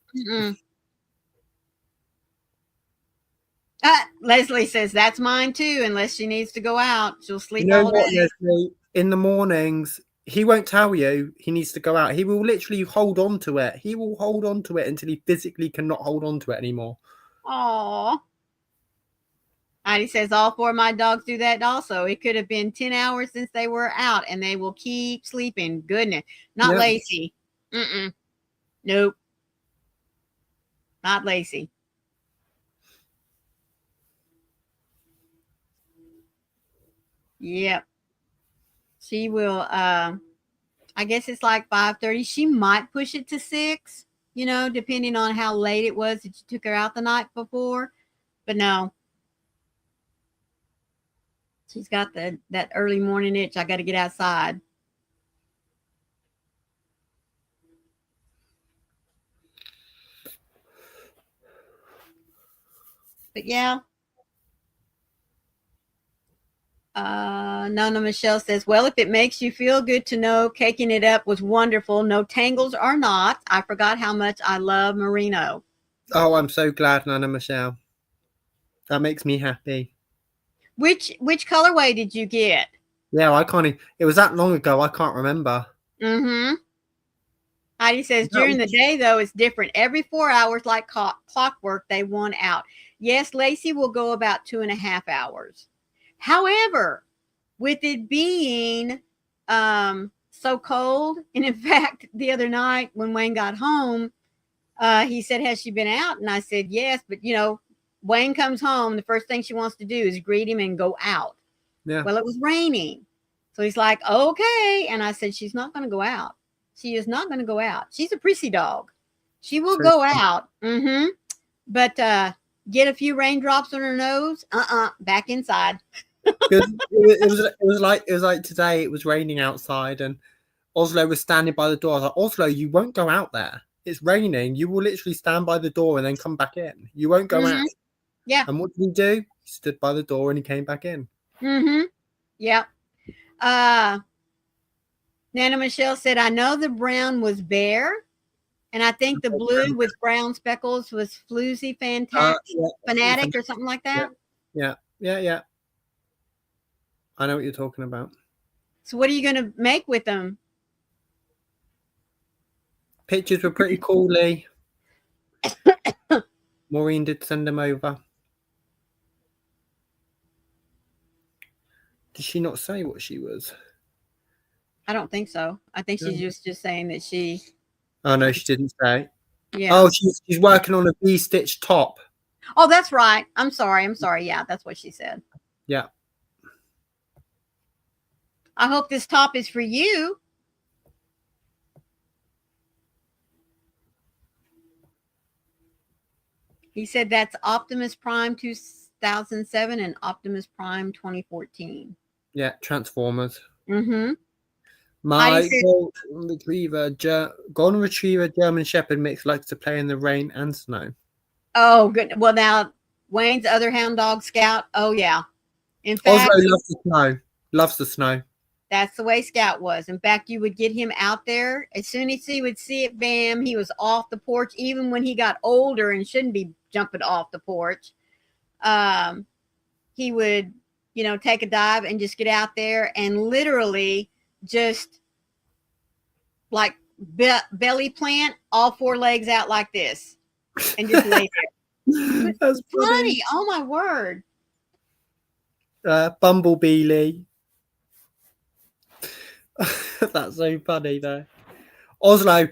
A: Leslie says that's mine too. Unless she needs to go out, she'll sleep.
B: You know what, Leslie? In the mornings, he won't tell you he needs to go out. He will literally hold on to it. He will hold on to it until he physically cannot hold on to it anymore.
A: Aw. Heidi says all four of my dogs do that also. It could have been 10 hours since they were out, and they will keep sleeping. Goodness. Not Lacey. Nope. Not Lacey. Yep. She will, I guess it's like 5:30. She might push it to 6, depending on how late it was that you took her out the night before. But no. She's got that early morning itch. I got to get outside. But yeah. Nona Michelle says, well, if it makes you feel good to know caking it up was wonderful. No tangles or knots. I forgot how much I love merino.
B: Oh, I'm so glad, Nona Michelle. That makes me happy.
A: Which colorway did you get?
B: Yeah, I can't. It was that long ago. I can't remember.
A: Heidi says, during the day, though, it's different. Every 4 hours, like clockwork, they won out. Yes, Lacey will go about 2.5 hours. However, with it being so cold, and in fact, the other night when Wayne got home, he said, has she been out? And I said, yes. But, Wayne comes home. The first thing she wants to do is greet him and go out.
B: Yeah.
A: Well, it was raining. So he's like, okay. And I said, she's not going to go out. She is not going to go out. She's a prissy dog. She will go out. But get a few raindrops on her nose. Back inside.
B: it was like today. It was raining outside, and Oslo was standing by the door. I was like, Oslo, you won't go out there. It's raining. You will literally stand by the door and then come back in. You won't go out.
A: Yeah.
B: And what did he do? He stood by the door and he came back in.
A: Yep. Nana Michelle said, I know the brown was bare, and I think the blue with brown speckles was Floozy Fanatic or something like that.
B: Yeah. I know what you're talking about.
A: So what are you going to make with them?
B: Pictures were pretty cool, Lee. Maureen did send them over. Did she not say what she was?
A: I don't think so. I think she's just saying that she.
B: Oh no, she didn't say.
A: Yeah.
B: Oh, she's working on a V-stitch top.
A: Oh, that's right. I'm sorry. Yeah, that's what she said.
B: Yeah.
A: I hope this top is for you. He said that's Optimus Prime 2007 and Optimus Prime 2014.
B: Yeah, Transformers. My golden retriever, German Shepherd mix likes to play in the rain and snow.
A: Oh, good. Well, now Wayne's other hound dog, Scout. Oh, yeah. In
B: Oslo
A: fact,
B: loves the snow. Loves the snow.
A: that's the way Scout was. In fact, you would get him out there. As soon as he would see it, bam, he was off the porch. Even when he got older and shouldn't be jumping off the porch, um, he would, take a dive and just get out there and literally just like belly plant, all four legs out like this, and just lay there.
B: That's
A: Funny. Oh my word.
B: Bumblebee Lee. That's so funny though. Oslo,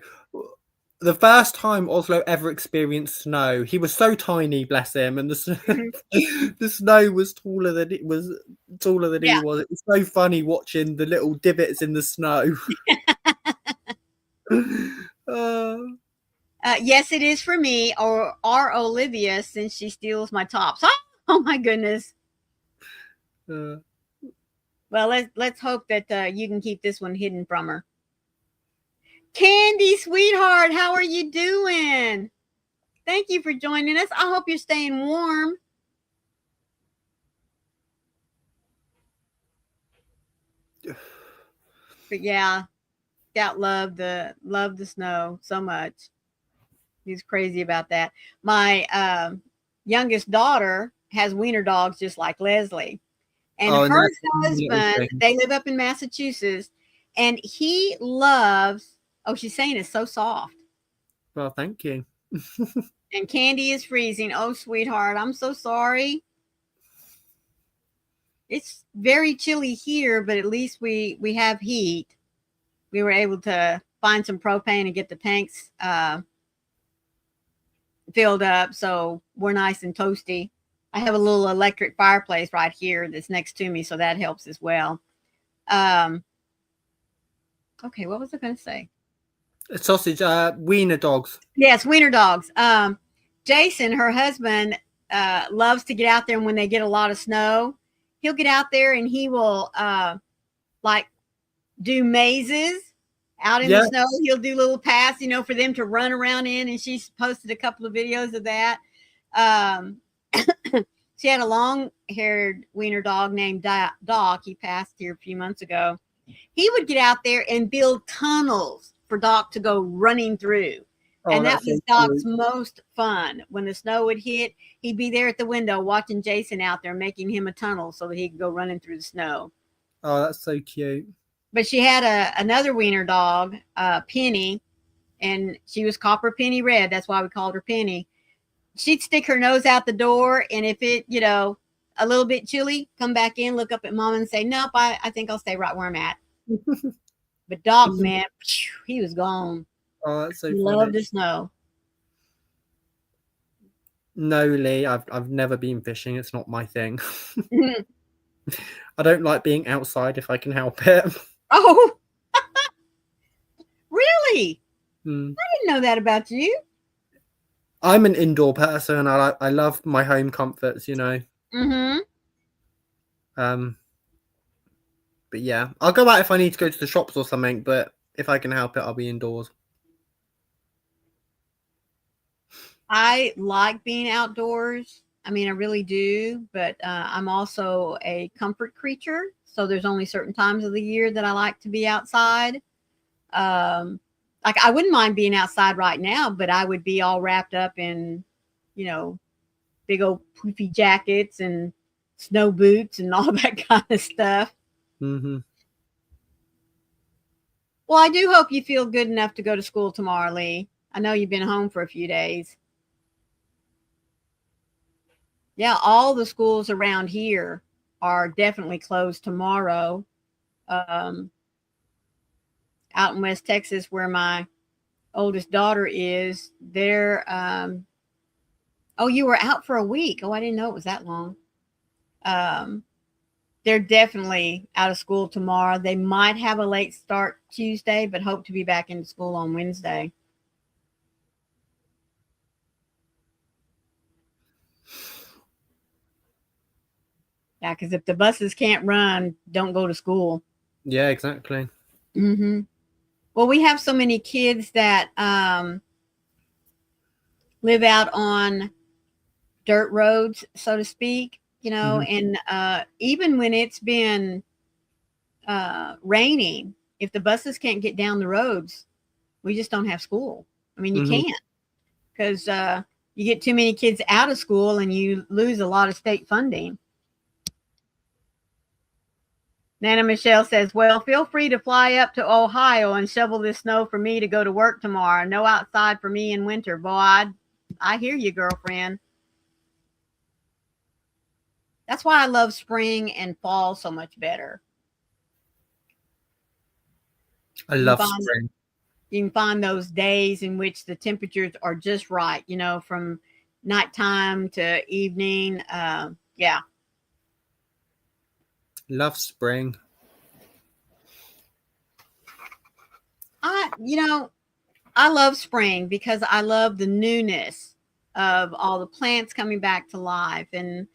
B: the first time Oslo ever experienced snow, he was so tiny, bless him, and the snow was taller than he was. He was. It was so funny watching the little divots in the snow.
A: Yes, it is for me or Olivia, since she steals my tops. Oh my goodness. Well, let's hope that you can keep this one hidden from her. Candy, sweetheart, how are you doing? Thank you for joining us. I hope you're staying warm. But yeah, Scout loved the snow so much. He's crazy about that. My youngest daughter has wiener dogs just like Leslie. And her husband, they live up in Massachusetts, and he loves, she's saying it's so soft.
B: Well, thank you.
A: And Candy is freezing. Oh, sweetheart, I'm so sorry. It's very chilly here, but at least we have heat. We were able to find some propane and get the tanks filled up, so we're nice and toasty. I have a little electric fireplace right here that's next to me, so that helps as well. Okay, what was I going to say?
B: Sausage, wiener dogs.
A: Yes, wiener dogs. Jason, her husband, loves to get out there, and when they get a lot of snow, he'll get out there and he will like do mazes out in the snow. He'll do little paths, for them to run around in, and she's posted a couple of videos of that. She had a long-haired wiener dog named Doc. He passed here a few months ago. He would get out there and build tunnels for Doc to go running through. And that was Doc's most fun. When the snow would hit, he'd be there at the window watching Jason out there, making him a tunnel so that he could go running through the snow.
B: Oh, that's so cute.
A: But she had another wiener dog, Penny, and she was copper penny red. That's why we called her Penny. She'd stick her nose out the door, and if it, a little bit chilly, come back in, look up at Mom and say, nope, I think I'll stay right where I'm at. But Doc, man, he was gone.
B: Oh, that's so
A: he
B: funny.
A: Loved the snow.
B: No, Lee, I've never been fishing. It's not my thing. I don't like being outside if I can help it.
A: Oh, really?
B: I
A: didn't know that about you.
B: I'm an indoor person. I love my home comforts,
A: Mm-hmm.
B: But yeah, I'll go out if I need to go to the shops or something. But if I can help it, I'll be indoors.
A: I like being outdoors. I mean, I really do. But I'm also a comfort creature. So there's only certain times of the year that I like to be outside. Like I wouldn't mind being outside right now, but I would be all wrapped up in, big old poofy jackets and snow boots and all that kind of stuff.
B: Mm-hmm.
A: Well, I do hope you feel good enough to go to school tomorrow, Lee. I know you've been home for a few days. Yeah, all the schools around here are definitely closed tomorrow. Out in West Texas, where my oldest daughter is, they're you were out for a week. Oh, I didn't know it was that long. They're definitely out of school tomorrow. They might have a late start Tuesday, but hope to be back into school on Wednesday. Yeah, because if the buses can't run, don't go to school.
B: Yeah, exactly.
A: Mm-hmm. Well, we have so many kids that live out on dirt roads, so to speak,
B: Mm-hmm.
A: and even when it's been raining, if the buses can't get down the roads, we just don't have school. I mean, you
B: Mm-hmm.
A: can't, because you get too many kids out of school and you lose a lot of state funding. Nana Michelle says, well, feel free to fly up to Ohio and shovel this snow for me to go to work tomorrow. No outside for me in winter. Boy, I hear you, girlfriend. That's why I love spring and fall so much better.
B: I
A: You
B: love
A: can find
B: spring.
A: you can find those days in which the temperatures are just right, from nighttime to evening. Yeah.
B: Love spring.
A: I love spring because I love the newness of all the plants coming back to life and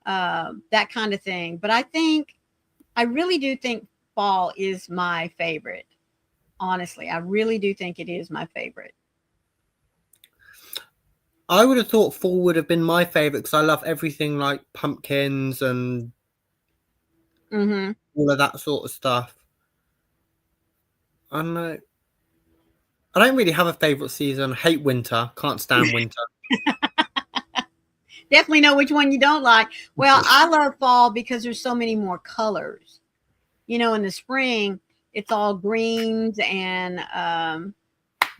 A: that kind of thing. But I really do think fall is my favorite. Honestly, I really do think it is my favorite.
B: I would have thought fall would have been my favorite because I love everything like pumpkins and
A: Mm-hmm.
B: all of that sort of stuff. I don't know. I don't really have a favorite season. I hate winter. Can't stand winter.
A: Definitely know which one you don't like. Well, I love fall because there's so many more colors. In the spring, it's all greens and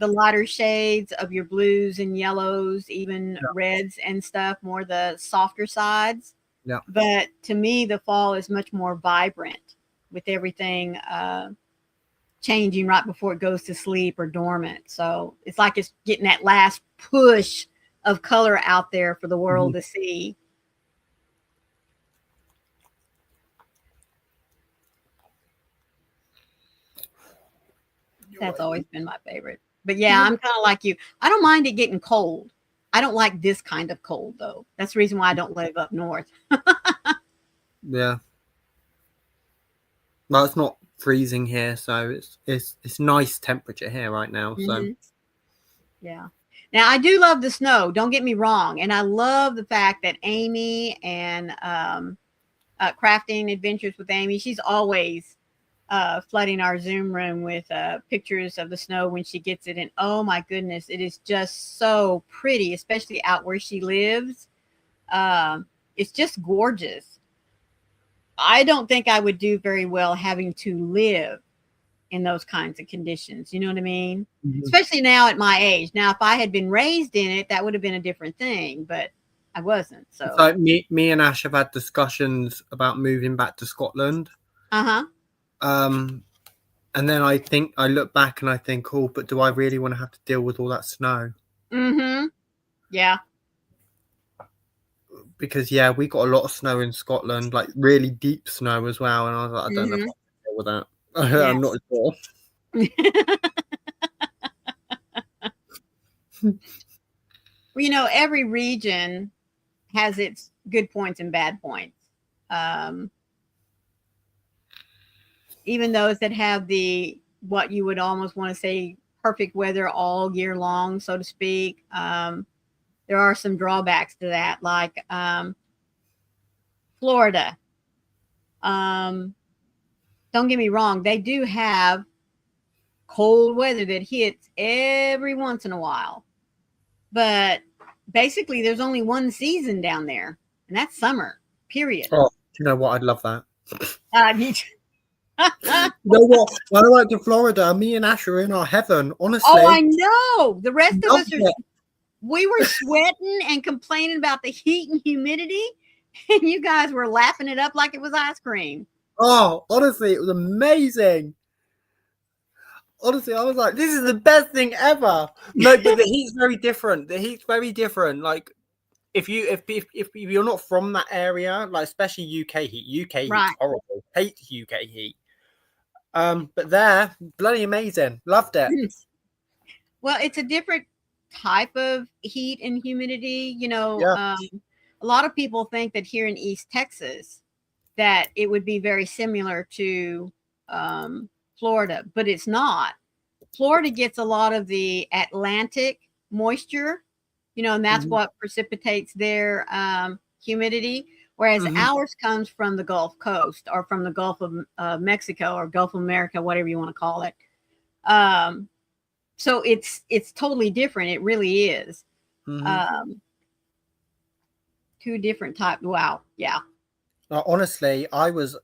A: the lighter shades of your blues and yellows, even
B: Yeah.
A: reds and stuff, more the softer sides.
B: Yeah.
A: But to me, the fall is much more vibrant with everything changing right before it goes to sleep or dormant. So it's like it's getting that last push of color out there for the world
B: Mhm.
A: to see. That's always been my favorite. But yeah, I'm kind of like you. I don't mind it getting cold. I don't like this kind of cold though. That's the reason why I don't live up north.
B: Yeah. Well, it's not freezing here, so it's nice temperature here right now. So
A: Hmm. Yeah. Now I do love the snow. Don't get me wrong, and I love the fact that Amy and Crafting Adventures with Amy, she's always flooding our Zoom room with pictures of the snow when she gets it. And oh my goodness, it is just so pretty, especially out where she lives. It's just gorgeous. I don't think I would do very well having to live in those kinds of conditions. You know what I mean?
B: Mhm.
A: Especially now at my age. Now, if I had been raised in it, that would have been a different thing, but I wasn't.
B: It's
A: So,
B: like me and Ash have had discussions about moving back to Scotland.
A: uh-huh.
B: Um, and then I look back and I think, oh, but do I really want to have to deal with all that snow?
A: Mm-hmm. Yeah.
B: Because yeah, we got a lot of snow in Scotland, like really deep snow as well. And I was like, I don't know if I
A: Mm-hmm.
B: can deal with that.
A: Yeah.
B: I'm not sure.
A: Well, every region has its good points and bad points. Um, Even those that have the what you would almost want to say perfect weather all year long, so to speak. There are some drawbacks to that, like Florida. Um, don't get me wrong, they do have cold weather that hits every once in a while, but basically, there's only one season down there, and that's summer. Period.
B: Oh, you know what? I'd love that.
A: You
B: You know what? When I went to Florida, me and Ash are in our heaven.
A: Oh, I
B: Honestly,
A: know. The rest of us
B: loved
A: are.
B: it.
A: We were sweating and complaining about the heat and humidity, and you guys were laughing it up like it was ice cream.
B: Oh, honestly, it was amazing. Honestly, I was like, this is the best thing ever. No, but the heat's very different. The heat's very different. Like if you're not from that area, like especially UK heat, UK heat's
A: Right.
B: horrible. Hate UK heat. But there, bloody amazing. Loved it.
A: Well, it's a different type of heat and humidity.
B: Yeah.
A: A lot of people think that here in East Texas, that it would be very similar to Florida, but it's not. Florida gets a lot of the Atlantic moisture, and that's
B: Mhm.
A: what precipitates their humidity. Whereas
B: Mhm.
A: ours comes from the Gulf Coast or from the Gulf of Mexico or Gulf of America, whatever you want to call it. Um, so it's totally different. It really is.
B: Mhm.
A: Um, two different type. Wow. Yeah.
B: Honestly, I was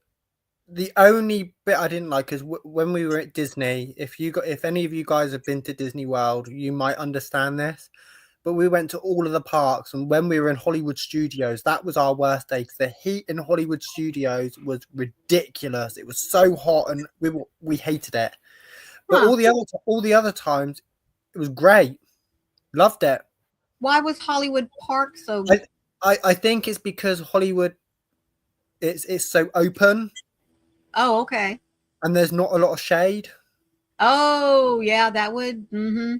B: the only bit I didn't like is when we were at Disney. If any of you guys have been to Disney World, you might understand this. But we went to all of the parks, and when we were in Hollywood Studios, that was our worst day because the heat in Hollywood Studios was ridiculous. It was so hot, and we hated it. But
A: Huh.
B: all the other times, it was great. Loved it.
A: Why was Hollywood Park so?
B: I I think it's because Hollywood it's so open
A: Oh, okay.
B: and there's not a lot of shade.
A: Oh, yeah, that would. Mm-hmm.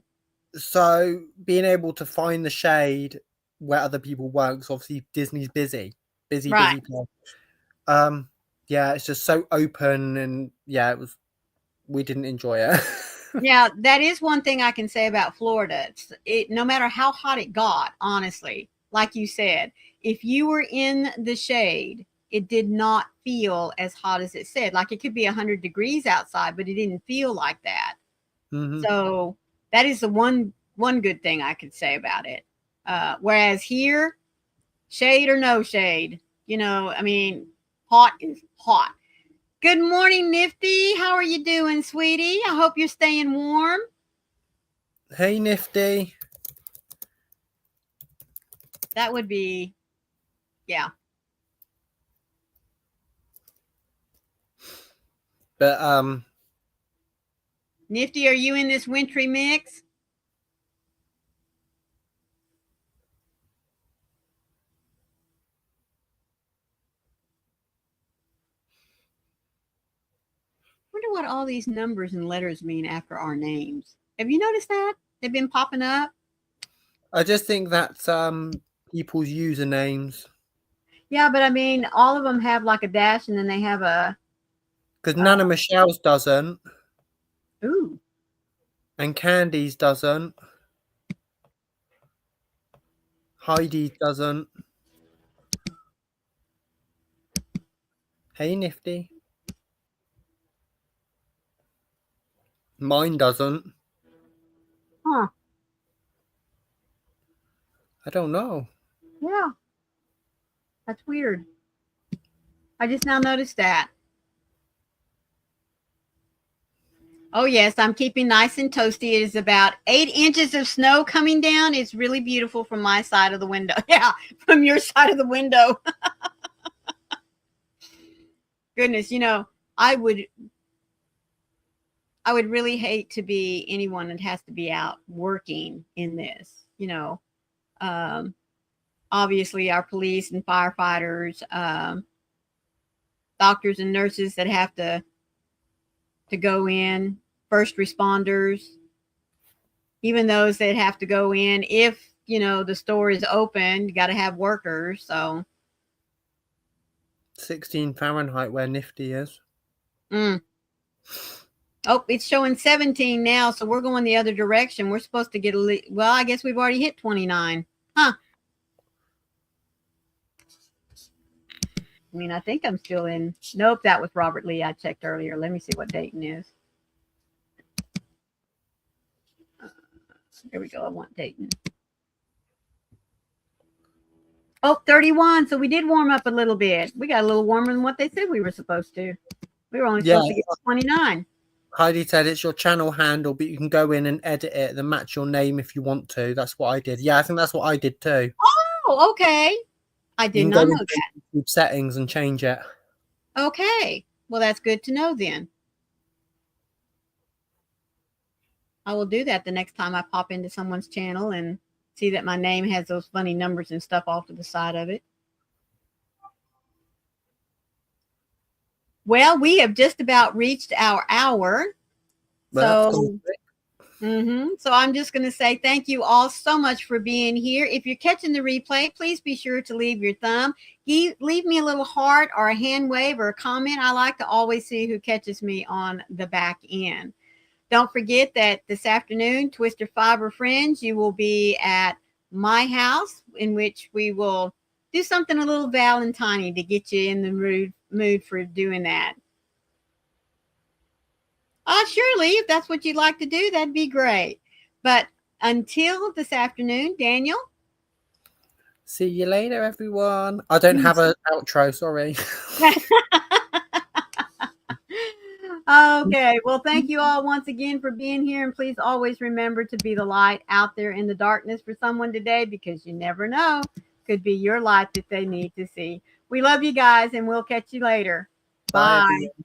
B: So being able to find the shade where other people weren't, 'cause obviously Disney's
A: Right.
B: busy place. Um, yeah, it's just so open, and yeah, we didn't enjoy it.
A: Yeah, that is one thing I can say about Florida. No matter how hot it got, honestly, like you said, if you were in the shade, it did not feel as hot as it said. Like it could be 100 degrees outside, but it didn't feel like that.
B: Hmm.
A: So that is the one good thing I could say about it. Whereas here, shade or no shade, I mean, hot is hot. Good morning, Nifty. How are you doing, sweetie? I hope you're staying warm.
B: Hey, Nifty.
A: That would be, yeah.
B: But
A: Nifty, are you in this wintry mix? Wonder what all these numbers and letters mean after our names. Have you noticed that? They've been popping up.
B: I just think that's people's usernames
A: Yeah, but I mean, all of them have like a dash and then they have
B: because
A: uh
B: Nana Michelle's doesn't,
A: ooh.
B: and Candy's doesn't, Heidi's doesn't. Hey, Nifty. Mine doesn't.
A: Huh.
B: I don't know.
A: Yeah, that's weird. I just now noticed that. Oh, yes, I'm keeping nice and toasty. It is about 8 inches of snow coming down. It's really beautiful from my side of the window. Yeah, from your side of the window. Goodness, I would I would really hate to be anyone that has to be out working in this. Um, Obviously, our police and firefighters, doctors and nurses that have to go in, first responders, even those that have to go in if the store is open, you got to have workers. So
B: 16 Fahrenheit where Nifty is.
A: mm. Oh, it's showing 17 now, so we're going the other direction. We're supposed to get well, I guess we've already hit 29. Huh. I mean, I think I'm still in. Nope, that was Robert Lee. I checked earlier. Let me see what Dayton is. There we go. I want Dayton. Oh, 31. So we did warm up a little bit. We got a little warmer than what they said we were supposed to. We were only
B: Yeah,
A: supposed to get 29.
B: Heidi said it's your channel handle, but you can go in and edit it and match your name if you want to. That's what I did. Yeah, I think that's what I did too.
A: Oh, okay. I
B: You
A: did
B: can go
A: not know
B: into
A: that.
B: YouTube settings and change it.
A: Okay. Well, that's good to know then. I will do that the next time I pop into someone's channel and see that my name has those funny numbers and stuff off to the side of it. Well, we have just about reached our hour.
B: But that's
A: So So I'm just going to say thank you all so much for being here. If you're catching the replay, please be sure to leave your thumb. Leave me a little heart or a hand wave or a comment. I like to always see who catches me on the back end. Don't forget that this afternoon, Twister Fiber Friends, you will be at my house, in which we will do something a little Valentine to get you in the mood for doing that. Surely, if that's what you'd like to do, that'd be great. But until this afternoon, Daniel.
B: See you later, everyone. I don't have an outro, sorry.
A: Okay, well, thank you all once again for being here. And please always remember to be the light out there in the darkness for someone today, because you never know. Could be your light that they need to see. We love you guys, and we'll catch you later. Bye.
B: Bye everyone.